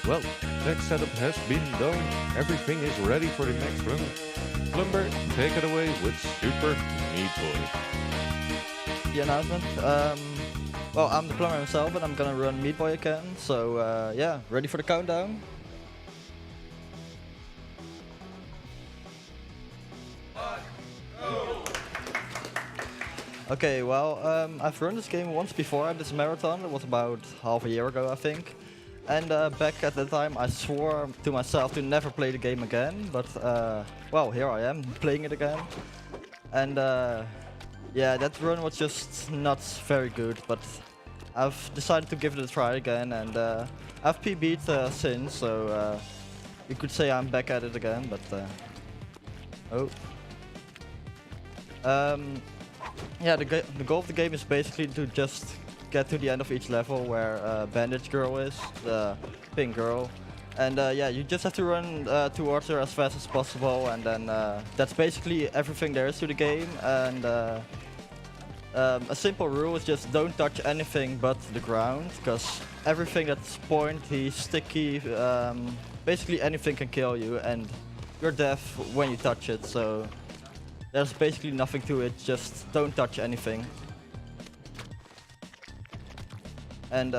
Well, tech setup has been done. Everything is ready for the next run. Plumber, take it away with Super Meat Boy. The announcement. Well, I'm the plumber himself, and I'm gonna run Meat Boy again. So yeah, ready for the countdown? Okay, well, I've run this game once before at this marathon. It was about half a year ago, I think. And back at the time, I swore to myself to never play the game again. But well, here I am playing it again. And yeah, that run was just not very good. But I've decided to give it a try again, and I've PB'd since. So you could say I'm back at it again. But oh. Yeah, the goal of the game is basically to just get to the end of each level where Bandage Girl is, the pink girl. And yeah, you just have to run towards her as fast as possible, and then that's basically everything there is to the game. And a simple rule is just don't touch anything but the ground, because everything that's pointy, sticky, basically anything can kill you, and you're deaf when you touch it. So there's basically nothing to it, just don't touch anything. And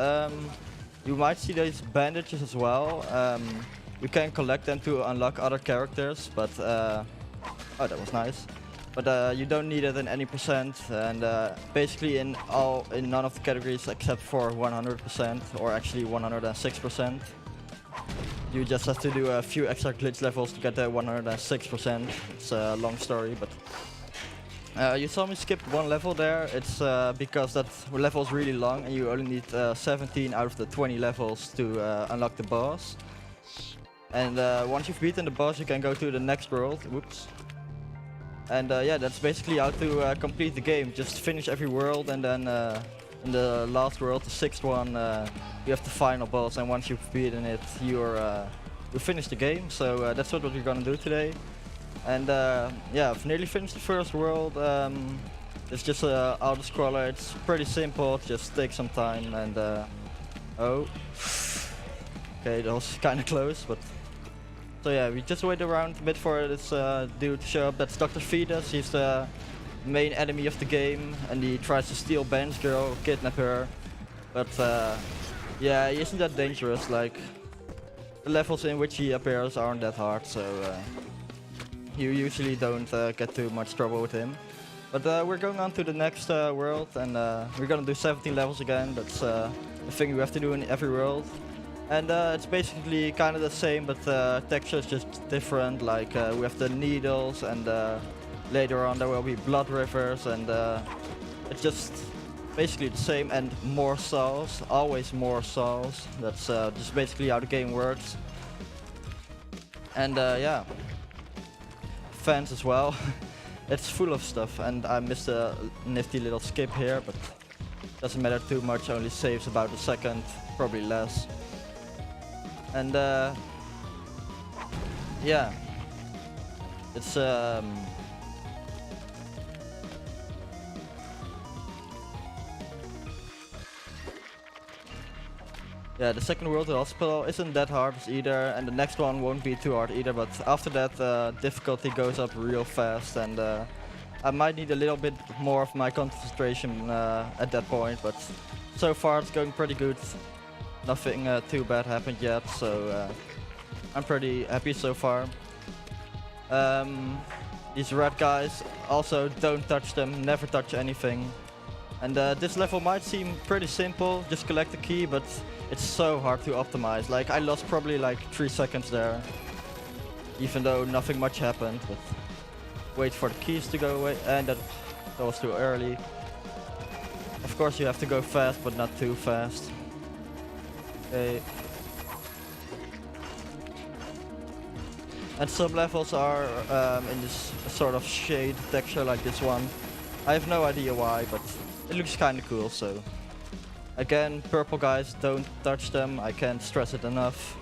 you might see these bandages as well. You can collect them to unlock other characters, but oh, that was nice. But you don't need it in any percent, and basically in none of the categories except for 100%, or actually 106%. You just have to do a few extra glitch levels to get the 106%. It's a long story, but you saw me skip one level there. It's because that level is really long, and you only need 17 out of the 20 levels to unlock the boss. And once you've beaten the boss, you can go to the next world. Whoops. And yeah, that's basically how to complete the game. Just finish every world, and then in the last world, the sixth one, you have the final boss, and once you've beaten it, you finish the game. So that's what we're gonna do today. And yeah, I've nearly finished the first world. It's just an auto-scroller. It's pretty simple. Just take some time. And oh, okay, that was kind of close. But so yeah, we just wait around a bit for this dude to show up. That's Dr. Fetus. He's the main enemy of the game, and he tries to steal Ben's girl, kidnap her. But yeah, he isn't that dangerous. Like, the levels in which he appears aren't that hard, so you usually don't get too much trouble with him. But we're going on to the next world, and we're gonna do 17 levels again. That's the thing you have to do in every world. And it's basically kind of the same, but texture is just different. Like we have the needles, and later on there will be blood rivers, and it's just basically the same, and more souls, always more souls. That's just basically how the game works. And yeah, fans as well. It's full of stuff, and I missed a nifty little skip here, but doesn't matter too much, only saves about a second, probably less. And yeah, it's yeah, the second world, the hospital, isn't that hard either, and the next one won't be too hard either, but after that difficulty goes up real fast, and I might need a little bit more of my concentration at that point, but so far it's going pretty good. Nothing too bad happened yet, so I'm pretty happy so far. These red guys, also don't touch them, never touch anything. And this level might seem pretty simple, just collect the key, but it's so hard to optimize. Like, I lost probably like 3 seconds there, even though nothing much happened. But wait for the keys to go away, and that was too early. Of course you have to go fast, but not too fast. Okay. And some levels are in this sort of shade texture like this one. I have no idea why, but it looks kinda cool, so. Again, purple guys, don't touch them, I can't stress it enough.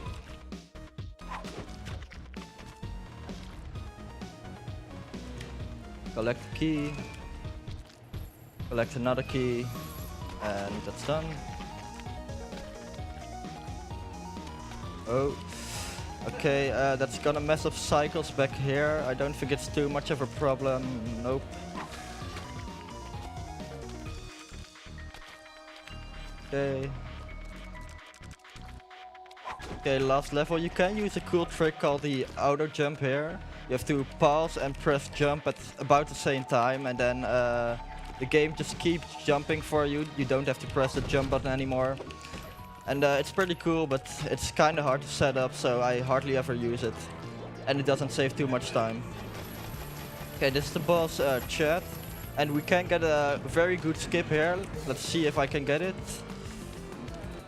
Collect the key. Collect another key. And that's done. Oh. Okay, that's gonna mess up cycles back here. I don't think it's too much of a problem. Nope. Okay. Okay, last level. You can use a cool trick called the auto jump here. You have to pause and press jump at about the same time, and then the game just keeps jumping for you. You don't have to press the jump button anymore. And it's pretty cool, but it's kind of hard to set up, so I hardly ever use it. And it doesn't save too much time. Okay, this is the boss chat. And we can get a very good skip here. Let's see if I can get it.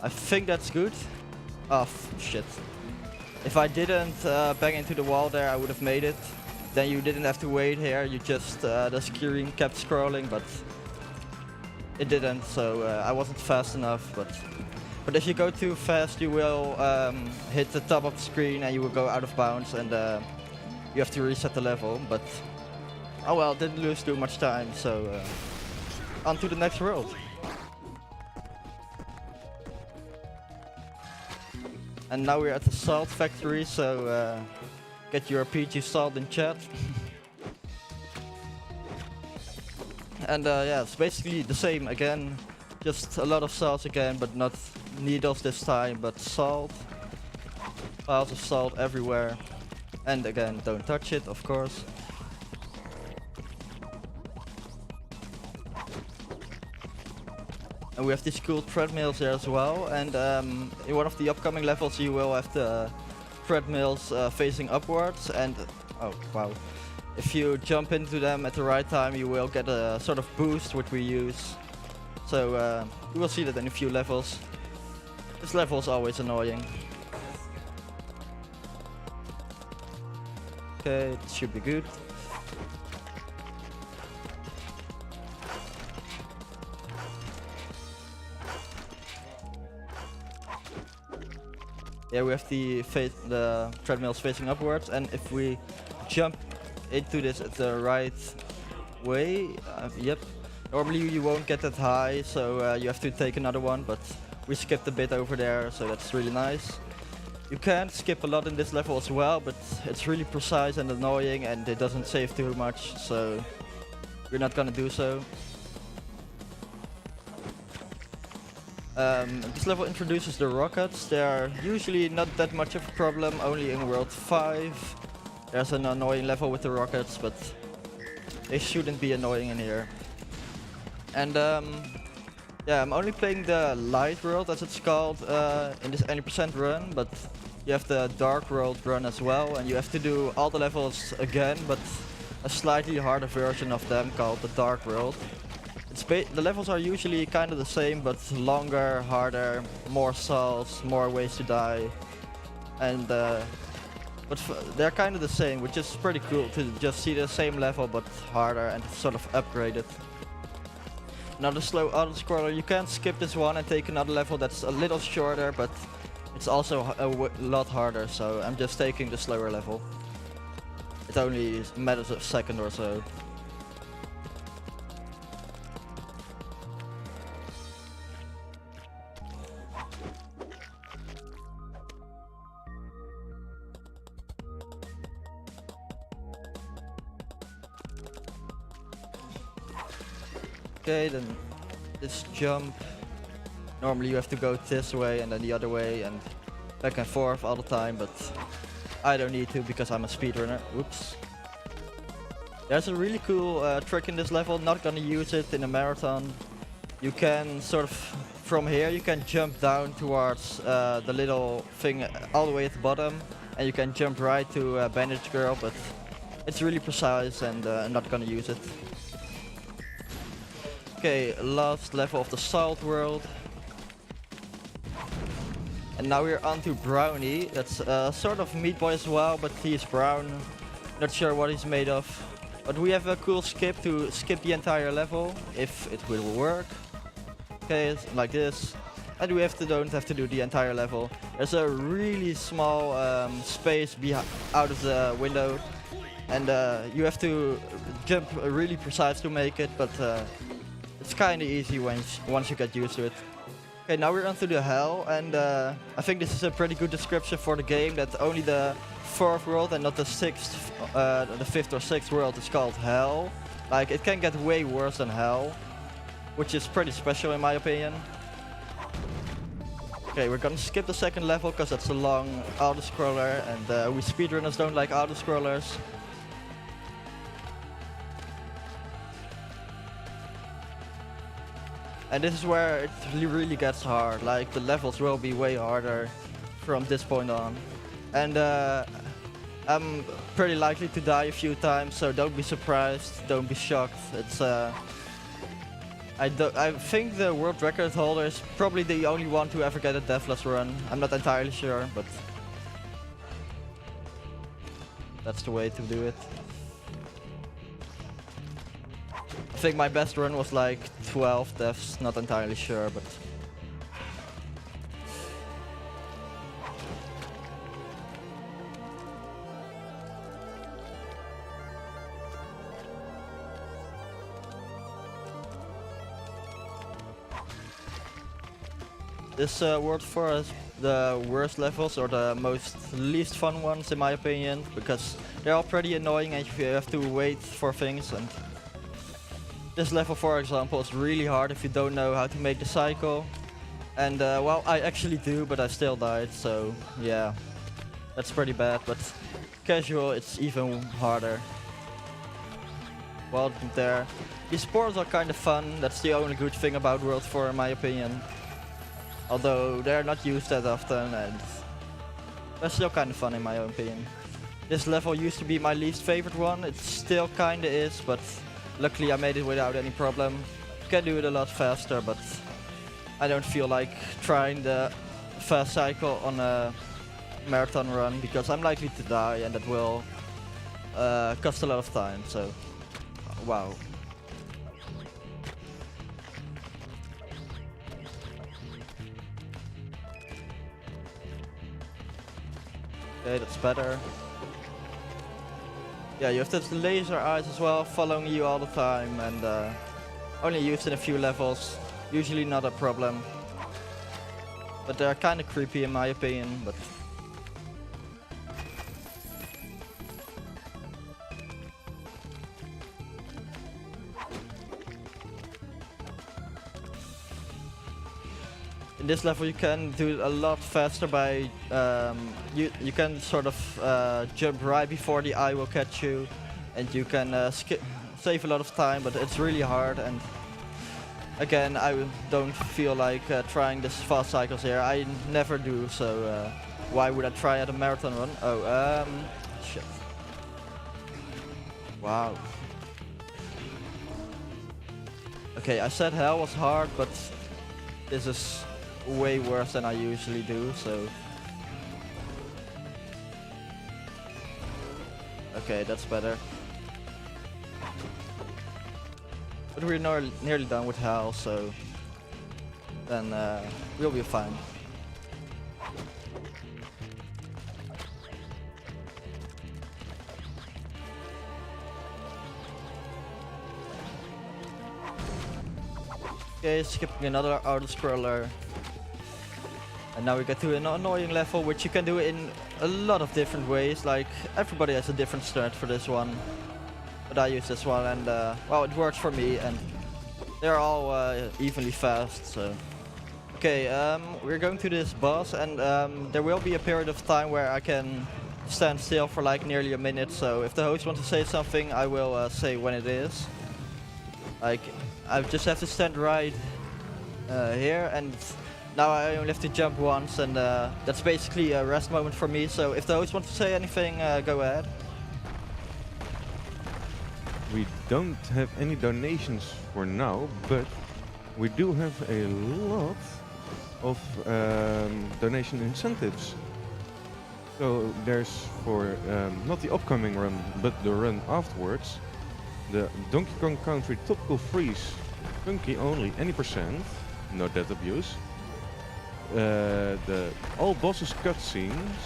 I think that's good. Oh, shit. If I didn't bang into the wall there, I would have made it. Then you didn't have to wait here. You just, the screen kept scrolling, but it didn't, so I wasn't fast enough. But if you go too fast, you will hit the top of the screen and you will go out of bounds, and you have to reset the level. But oh well, didn't lose too much time, so on to the next world. And now we're at the salt factory, so get your PG salt in chat. And yeah, it's basically the same again, just a lot of salts again, but not needles this time, but salt. Piles of salt everywhere. And again, don't touch it, of course. And we have these cool treadmills there as well, and in one of the upcoming levels you will have the treadmills facing upwards, and oh wow, if you jump into them at the right time you will get a sort of boost which we use. So we will see that in a few levels. This level is always annoying. Okay, it should be good. Yeah, we have the treadmills facing upwards, and if we jump into this at the right way, yep. Normally you won't get that high, so you have to take another one, but we skipped a bit over there, so that's really nice. You can skip a lot in this level as well, but it's really precise and annoying, and it doesn't save too much, so we're not gonna do so. This level introduces the rockets. They are usually not that much of a problem, only in World 5. There's an annoying level with the rockets, but they shouldn't be annoying in here. And yeah, I'm only playing the light world, as it's called, in this 80% run, but you have the dark world run as well, and you have to do all the levels again, but a slightly harder version of them called the dark world. The levels are usually kind of the same, but longer, harder, more salts, more ways to die, and but they're kind of the same, which is pretty cool to just see the same level but harder and sort of upgraded. Now the slow auto-scroller, you can skip this one and take another level that's a little shorter, but it's also a lot harder, so I'm just taking the slower level. It only matters a second or so. Okay, then this jump, normally you have to go this way and then the other way and back and forth all the time, but I don't need to because I'm a speedrunner. Whoops. There's a really cool trick in this level, not gonna use it in a marathon. You can sort of, from here you can jump down towards the little thing all the way at the bottom, and you can jump right to Bandage Girl, but it's really precise and I'm not gonna use it. Okay, last level of the Salt World. And now we're on to Brownie. That's sort of Meat Boy as well, but he's brown. Not sure what he's made of. But we have a cool skip to skip the entire level, if it will work. Okay, it's like this. And we don't have to do the entire level. There's a really small space out of the window. And you have to jump really precise to make it, but it's kind of easy once you get used to it. Okay, now we're onto the hell, and I think this is a pretty good description for the game, that only the 4th world and not the 6th, the 5th or 6th world is called hell. Like, it can get way worse than hell, which is pretty special in my opinion. Okay, we're gonna skip the 2nd level because that's a long auto-scroller, and we speedrunners don't like auto-scrollers. And this is where it really gets hard, like the levels will be way harder from this point on. And I'm pretty likely to die a few times, so don't be surprised, don't be shocked. It's I think the world record holder is probably the only one to ever get a deathless run. I'm not entirely sure, but that's the way to do it. I think my best run was like 12 deaths, not entirely sure, but... This World 4 is the worst levels, or the least fun ones in my opinion, because they're all pretty annoying and you have to wait for things. And this level, for example, is really hard if you don't know how to make the cycle. And well, I actually do, but I still died, so yeah, that's pretty bad. But casual, it's even harder. Well, there. These spores are kind of fun, that's the only good thing about World 4 in my opinion. Although they're not used that often, and they're still kind of fun in my opinion. This level used to be my least favorite one, it still kinda is, but luckily I made it without any problem. You can do it a lot faster, but I don't feel like trying the fast cycle on a marathon run, because I'm likely to die and that will cost a lot of time, so wow. Okay, that's better. Yeah, you have this laser eyes as well, following you all the time, and only used in a few levels. Usually not a problem. But they're kind of creepy in my opinion, but... In this level you can do it a lot faster by, you can sort of jump right before the eye will catch you, and you can save a lot of time, but it's really hard. And again, I don't feel like trying this fast cycles here. I never do, so why would I try at a marathon run? Oh, shit. Wow. Okay, I said hell was hard, but this is way worse than I usually do, so... Okay, that's better. But we're nearly done with hell, so... Then we'll be fine. Okay, skipping another auto-scroller. And now we get to an annoying level, which you can do in a lot of different ways. Like, everybody has a different strat for this one. But I use this one, and well, it works for me, and they're all evenly fast, so... Okay, we're going to this boss, and there will be a period of time where I can stand still for like nearly a minute, so if the host wants to say something, I will say when it is. Like, I just have to stand right here, and now I only have to jump once, and that's basically a rest moment for me, so if the host wants to say anything, go ahead. We don't have any donations for now, but we do have a lot of donation incentives. So there's for not the upcoming run, but the run afterwards, the Donkey Kong Country Topical Freeze, funky only any %, no death abuse. The all bosses cutscenes,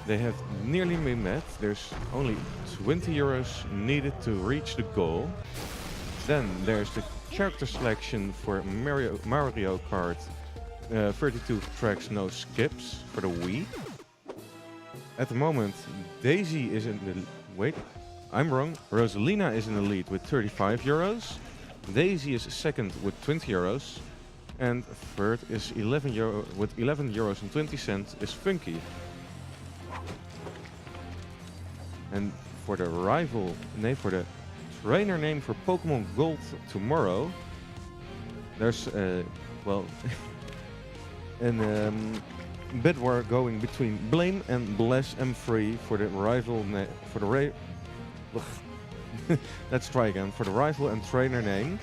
they have nearly been met. There's only 20 euros needed to reach the goal. Then there's the character selection for Mario Kart 32 tracks, no skips for the Wii. At the moment, Daisy is in the... Wait, I'm wrong. Rosalina is in the lead with 35 euros. Daisy is second with 20 euros. And third is 11 euro with 11 euros and 20 cents is Funky. And for the for the trainer name for Pokemon Gold tomorrow, there's well, an bid war going between Blame and Bless M3 for the rival let's try again. For the rival and trainer name.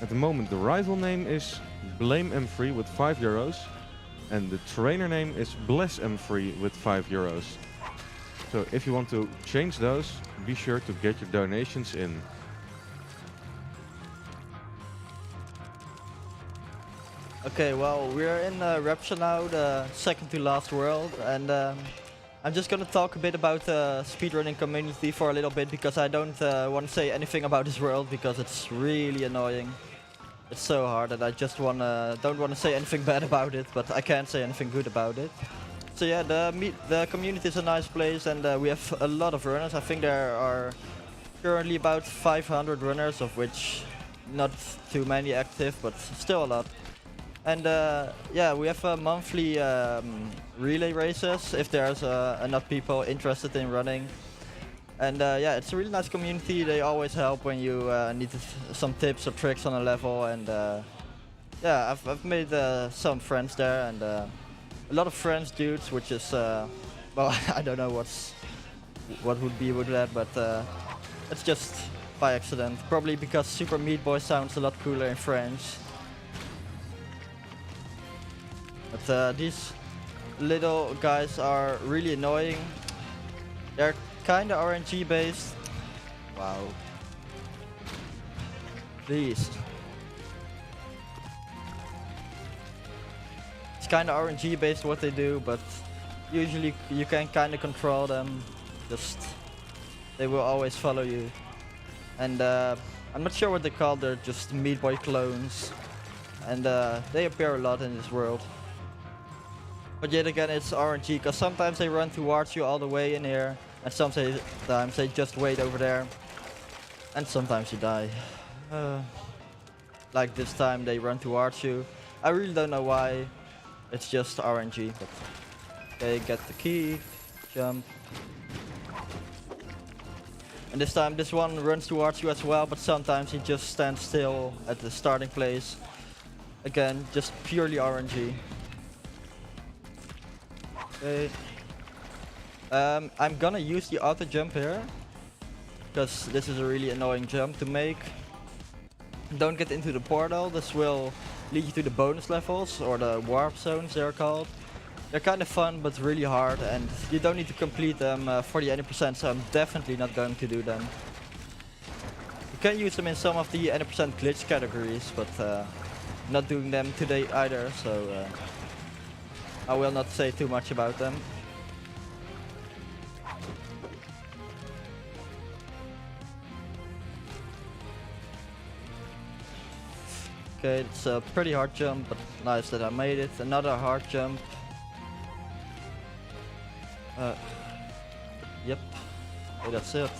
At the moment, the rival name is Blame M3 with 5 euros, and the trainer name is Bless M3 with 5 euros. So if you want to change those, be sure to get your donations in. Okay, well, we're in Rapture now, the second to last world, and I'm just gonna talk a bit about the speedrunning community for a little bit, because I don't want to say anything about this world because it's really annoying. It's so hard that I just don't want to say anything bad about it, but I can't say anything good about it. So yeah, the community is a nice place, and we have a lot of runners. I think there are currently about 500 runners, of which not too many active, but still a lot. And yeah, we have monthly relay races if there's enough people interested in running. And yeah, it's a really nice community. They always help when you need some tips or tricks on a level. And yeah, I've made some friends there, and a lot of friends dudes, which is well, I don't know what would be with that, but it's just by accident. Probably because Super Meat Boy sounds a lot cooler in French. But these little guys are really annoying. They're kinda RNG based. Wow. Please. It's kinda RNG based what they do, but usually you can kinda control them. Just they will always follow you. And I'm not sure what they call. They're just Meat Boy clones, and they appear a lot in this world. But yet again, it's RNG, because sometimes they run towards you all the way in here, and sometimes they just wait over there, and sometimes you die. Like this time, they run towards you. I really don't know why. It's just RNG. But okay, get the key, jump. And this time, this one runs towards you as well, but sometimes he just stands still at the starting place. Again, just purely RNG. Okay. I'm gonna use the auto jump here, because this is a really annoying jump to make. Don't get into the portal. This will lead you to the bonus levels, or the warp zones they're called. They're kind of fun, but really hard, and you don't need to complete them for the 80%, so I'm definitely not going to do them. You can use them in some of the 80% glitch categories, but not doing them today either, so I will not say too much about them. Okay, it's a pretty hard jump, but nice that I made it. Another hard jump. Yep, okay, that's it.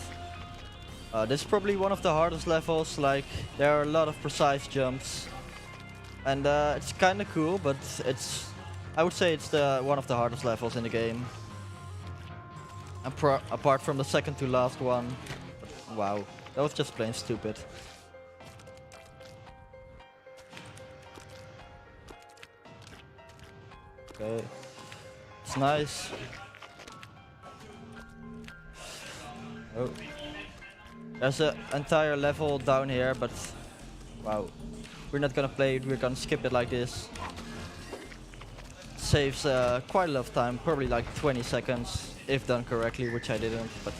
This is probably one of the hardest levels. Like, there are a lot of precise jumps, and it's kind of cool, but I would say it's one of the hardest levels in the game. Apart from the second to last one. But wow, that was just plain stupid. Okay, it's nice. Oh, there's an entire level down here, but wow, we're not gonna play it. We're gonna skip it like this. Saves quite a lot of time, probably like 20 seconds if done correctly, which I didn't. But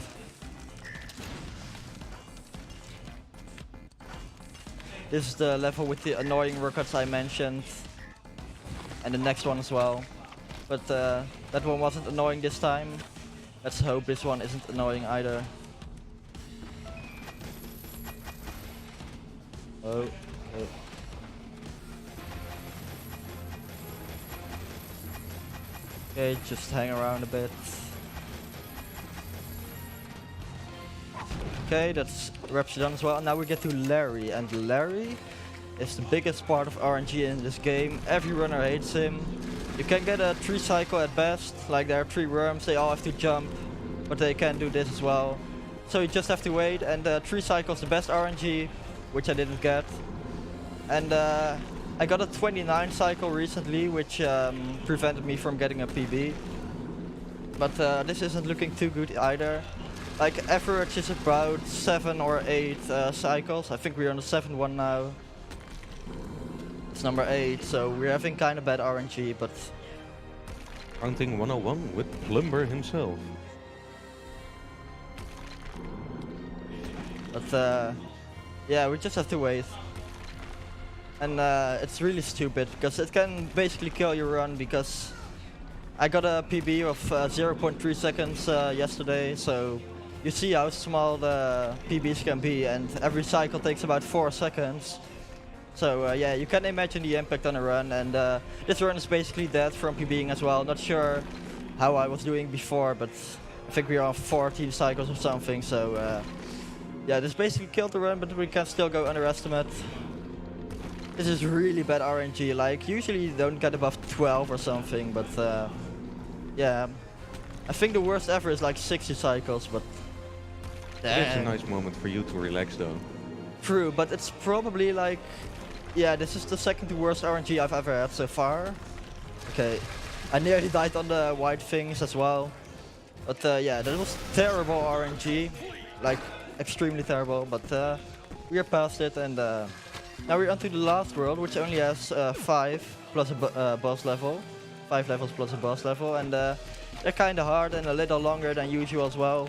this is the level with the annoying rockets I mentioned, and the next one as well. But that one wasn't annoying this time. Let's hope this one isn't annoying either. Oh. Okay, just hang around a bit. Okay, that's Rapture done as well. Now we get to Larry, and Larry is the biggest part of RNG in this game. Every runner hates him. You can get a 3 cycle at best, like there are 3 worms, they all have to jump, but they can do this as well. So you just have to wait, and 3 cycles the best RNG, which I didn't get. And I got a 29 cycle recently, which prevented me from getting a PB. But this isn't looking too good either. Like average is about 7 or 8 cycles. I think we're on the 7th one now. It's number 8, so we're having kind of bad RNG, but... Counting 101 with Plumber himself. But yeah, we just have to wait. And it's really stupid, because it can basically kill your run, because I got a PB of 0.3 seconds yesterday, so you see how small the PBs can be, and every cycle takes about 4 seconds. So yeah, you can imagine the impact on a run, and this run is basically dead from PBing as well. Not sure how I was doing before, but I think we are on 14 cycles or something, so yeah, this basically killed the run, but we can still go underestimate. This is really bad RNG, like usually you don't get above 12 or something, but yeah, I think the worst ever is like 60 cycles, but It's a nice moment for you to relax though. True, but it's probably like, yeah, this is the second worst RNG I've ever had so far. Okay, I nearly died on the white things as well. But yeah, that was terrible RNG, like extremely terrible, but we are past it, and now we're onto the last world, which only has 5 plus a boss level. 5 levels plus a boss level, and they're kinda hard and a little longer than usual as well.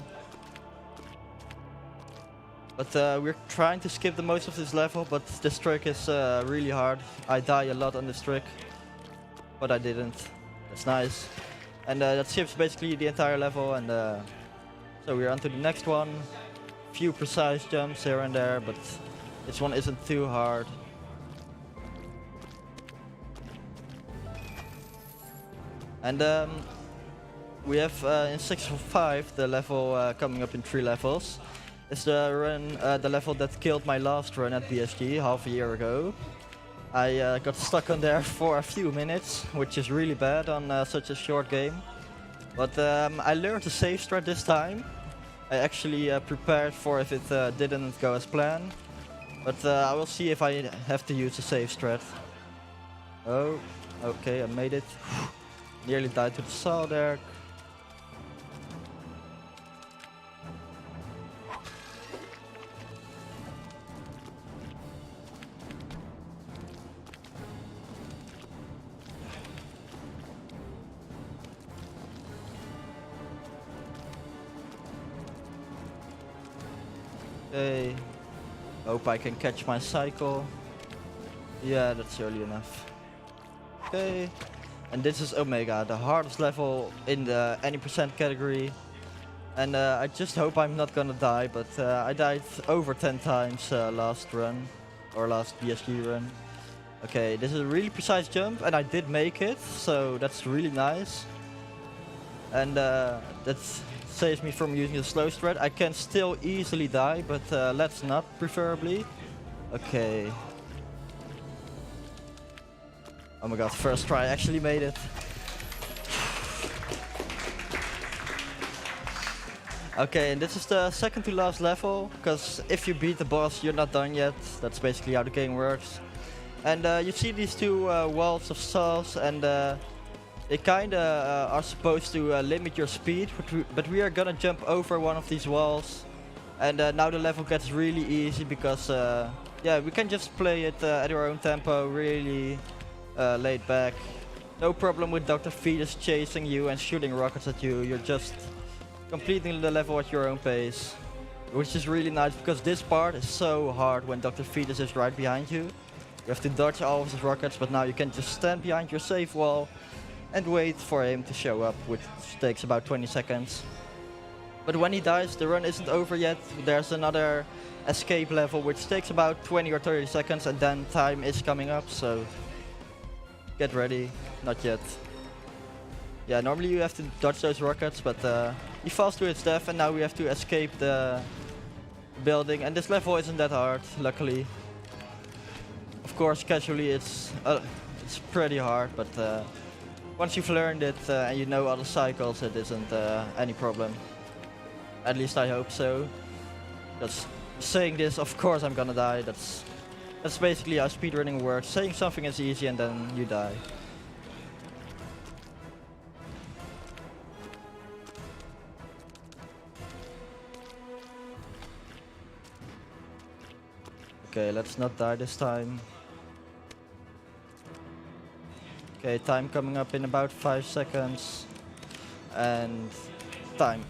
But we're trying to skip the most of this level, but this trick is really hard. I die a lot on this trick, but I didn't. That's nice. And that skips basically the entire level, and so we're on to the next one. Few precise jumps here and there, but this one isn't too hard. And we have in 6 of 5 the level coming up in 3 levels. It's the run, the level that killed my last run at BSG half a year ago. I got stuck on there for a few minutes, which is really bad on such a short game. But I learned a safe strat this time. I actually prepared for if it didn't go as planned. But I will see if I have to use a safe strat. Oh, okay, I made it. Nearly died to the saw there. Okay, hope I can catch my cycle. Yeah, that's early enough. Okay, and this is Omega, the hardest level in the any percent category. And I just hope I'm not gonna die, but I died over 10 times last run, or last BSG run. Okay, this is a really precise jump, and I did make it, so that's really nice. And that saves me from using the slow strat. I can still easily die, but let's not, preferably. Okay. Oh my god, first try, I actually made it. Okay, and this is the second to last level, because if you beat the boss, you're not done yet. That's basically how the game works. And you see these two walls of saws, and they kinda are supposed to limit your speed, but we are gonna jump over one of these walls. And now the level gets really easy, because yeah, we can just play it at our own tempo, really laid back. No problem with Dr. Fetus chasing you and shooting rockets at you. You're just completing the level at your own pace, which is really nice, because this part is so hard when Dr. Fetus is right behind you. You have to dodge all of his rockets, but now you can just stand behind your safe wall and wait for him to show up, which takes about 20 seconds. But when he dies, the run isn't over yet. There's another escape level, which takes about 20 or 30 seconds, and then time is coming up, so get ready. Not yet. Yeah, normally you have to dodge those rockets, but he falls to his death, and now we have to escape the building. And this level isn't that hard, luckily. Of course, casually it's pretty hard, but once you've learned it and you know all the cycles, it isn't any problem. At least I hope so. Because saying this, of course I'm gonna die. That's basically how speedrunning works. Saying something is easy and then you die. Okay, let's not die this time. Okay, time coming up in about 5 seconds. And time.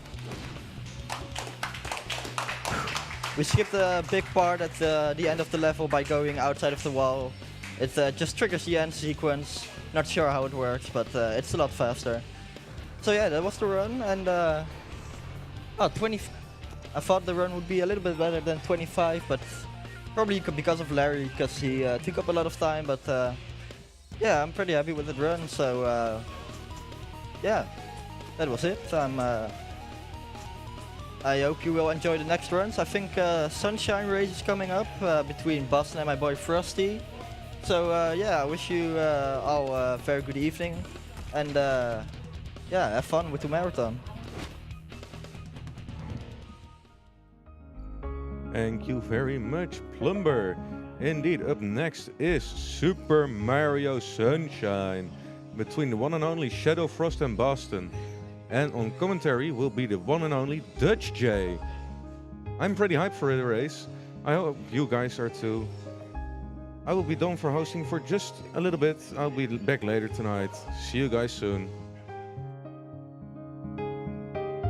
We skipped a big part at the end of the level by going outside of the wall. It just triggers the end sequence. Not sure how it works, but it's a lot faster. So yeah, that was the run, and 20. I thought the run would be a little bit better than 25, but probably because of Larry, because he took up a lot of time. But yeah, I'm pretty happy with the run. So yeah, that was it. I hope you will enjoy the next runs. I think Sunshine Race is coming up between Boston and my boy Frosty. So yeah, I wish you all a very good evening, and yeah, have fun with the marathon. Thank you very much, Plumber. Indeed, up next is Super Mario Sunshine between the one and only Shadow Frost and Boston. And on commentary will be the one and only Dutch J. I'm pretty hyped for the race. I hope you guys are too. I will be done for hosting for just a little bit. I'll be back later tonight. See you guys soon.